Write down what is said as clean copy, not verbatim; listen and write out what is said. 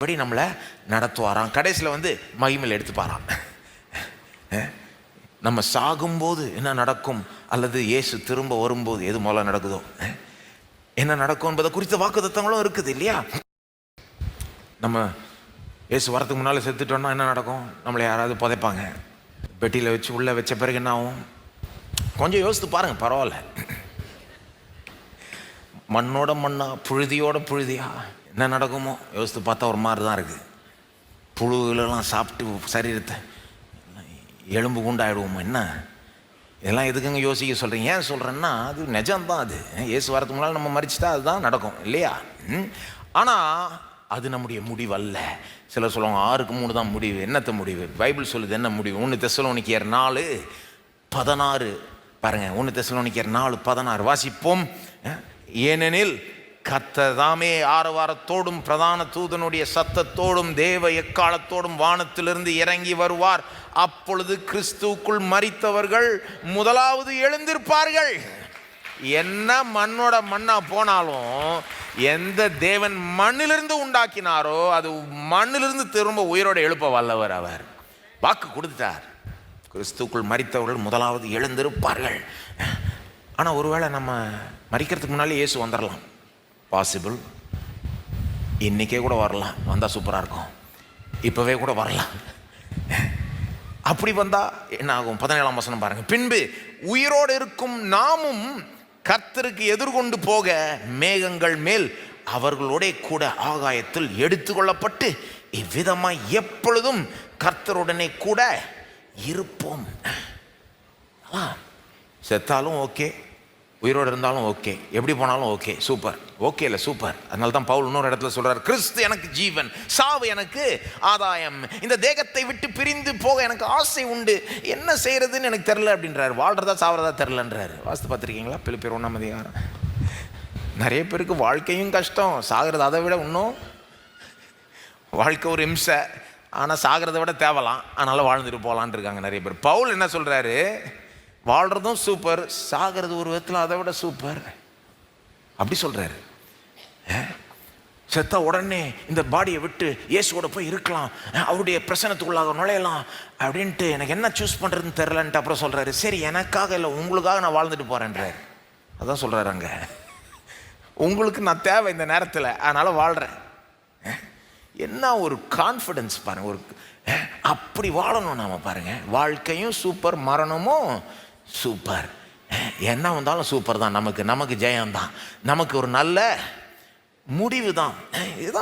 படி நம்மளை நடத்துவாராம். கடைசியில் மகிமையில் எடுத்துப்பாராம். நம்ம சாகும்போது என்ன நடக்கும், அல்லது இயேசு திரும்ப வரும்போது எது முதல்ல நடக்குதோ என்ன நடக்கும் என்பதை குறித்த வாக்குத்தத்தங்களும் இருக்குது இல்லையா? நம்ம இயேசு வரத்துக்கு முன்னால் செத்துட்டோம்னா என்ன நடக்கும்? நம்மளை யாராவது புதைப்பாங்க, பெட்டியில் வச்சு உள்ளே வச்ச பிறகு என்ன ஆகும்? கொஞ்சம் யோசித்து பாருங்க. பரவாயில்ல, மண்ணோட மண்ணா புழுதியோட புழுதியா என்ன நடக்குமோ யோசித்து பார்த்தா ஒரு மாதிரி தான் இருக்குது. புழுகளெல்லாம் சாப்பிட்டு சரீரத்தை எலும்பு குண்டாயிடுவோமா என்ன? இதெல்லாம் எதுக்குங்க யோசிக்க சொல்கிறீங்க? ஏன் சொல்கிறேன்னா அது நிஜம்தான். அது இயேசு வரதுக்கு முன்னால் நம்ம மறிச்சிட்டா அதுதான் நடக்கும் இல்லையா? ஆனால் அது நம்முடைய முடிவு அல்ல. சிலர் சொல்லுவாங்க 6க்கு 3 தான் முடிவு. என்னத்த முடிவு? பைபிள் சொல்லுது என்ன முடிவு? 1 தெசலோனிக்கேயர் 4:16 பாருங்க. 1 தெசலோனிக்கேயர் 4:16 வாசிப்போம். ஏனெனில் கர்த்தர் தாமே ஆரவாரத்தோடும் பிரதான தூதனுடைய சத்தத்தோடும் தேவ எக்காலத்தோடும் வானத்திலிருந்து இறங்கி வருவார். அப்பொழுது கிறிஸ்துவுக்குள் மரித்தவர்கள் முதலாவது எழுந்திருப்பார்கள். என்ன மண்ணோட மண்ணா போனாலும் எந்த தேவன் மண்ணிலிருந்து உண்டாக்கினாரோ அது மண்ணிலிருந்து திரும்ப உயிரோடு எழுப்ப வல்லவர். அவர் வாக்கு கொடுத்துட்டார். கிறிஸ்துவுக்குள் மரித்தவர்கள் முதலாவது எழுந்திருப்பார்கள். ஆனால் ஒருவேளை நம்ம மரிக்கிறதுக்கு முன்னாலே இயேசு வந்துடலாம். பாசிபிள். இன்றைக்கே கூட வரலாம். வந்தால் சூப்பராக இருக்கும். இப்போவே கூட வரலாம். அப்படி வந்தால் என்ன ஆகும்? 17ஆம் வசனம் பாருங்கள். பின்பு உயிரோடு இருக்கும் நாமும் கர்த்தருக்கு எதிர்கொண்டு போக மேகங்கள் மேல் அவர்களோட கூட ஆகாயத்தில் எடுத்து கொள்ளப்பட்டு இவ்விதமாய் எப்பொழுதும் கர்த்தருடனே கூட இருப்போம். செத்தாலும் ஓகே, உயிரோடு இருந்தாலும் ஓகே, எப்படி போனாலும் ஓகே, சூப்பர். ஓகே இல்லை சூப்பர். அதனால தான் பவுல் இன்னொரு இடத்துல சொல்கிறார், கிறிஸ்து எனக்கு ஜீவன், சாவு எனக்கு ஆதாயம். இந்த தேகத்தை விட்டு பிரிந்து போக எனக்கு ஆசை உண்டு, என்ன செய்யறதுன்னு எனக்கு தெரில அப்படின்றார். வாழ்றதா சாவறதா தெரிலன்றார். வாஸ்து பார்த்துருக்கீங்களா? பிலிப்பியர் 1ஆம் அதிகாரம். நிறைய பேருக்கு வாழ்க்கையும் கஷ்டம், சாகிறது அதை விட இன்னும் வாழ்க்கை ஒரு இம்சை. ஆனால் சாகிறத விட தேவலாம், அதனால் வாழ்ந்துட்டு போகலான் இருக்காங்க நிறைய பேர். பவுல் என்ன சொல்கிறாரு? வாழ்கிறதும் சூப்பர், சாகிறது ஒரு விதத்தில் அதை விட சூப்பர் அப்படி சொல்கிறாரு. செத்தா உடனே இந்த பாடியை விட்டு இயேசுவோட போய் இருக்கலாம், அவருடைய பிரசனத்துக்குள்ளாக நுழையலாம் அப்படின்ட்டு எனக்கு என்ன சூஸ் பண்ணுறதுன்னு தெரிலன்ட்டு அப்புறம் சொல்கிறாரு, சரி எனக்காக இல்லை உங்களுக்காக நான் வாழ்ந்துட்டு போகிறேன்றார். அதான் சொல்கிறாரு அங்கே, உங்களுக்கு நான் தேவை இந்த நேரத்தில், அதனால் வாழ்கிறேன். என்ன ஒரு கான்ஃபிடென்ஸ் பாருங்கள். ஒரு அப்படி வாழணும் நாம் பாருங்கள். வாழ்க்கையும் சூப்பர், மரணமும் சூப்பர், என்ன வந்தாலும் சூப்பர் தான். நமக்கு ஜெயம்தான், நமக்கு ஒரு நல்ல முடிவு தான். இதுதான்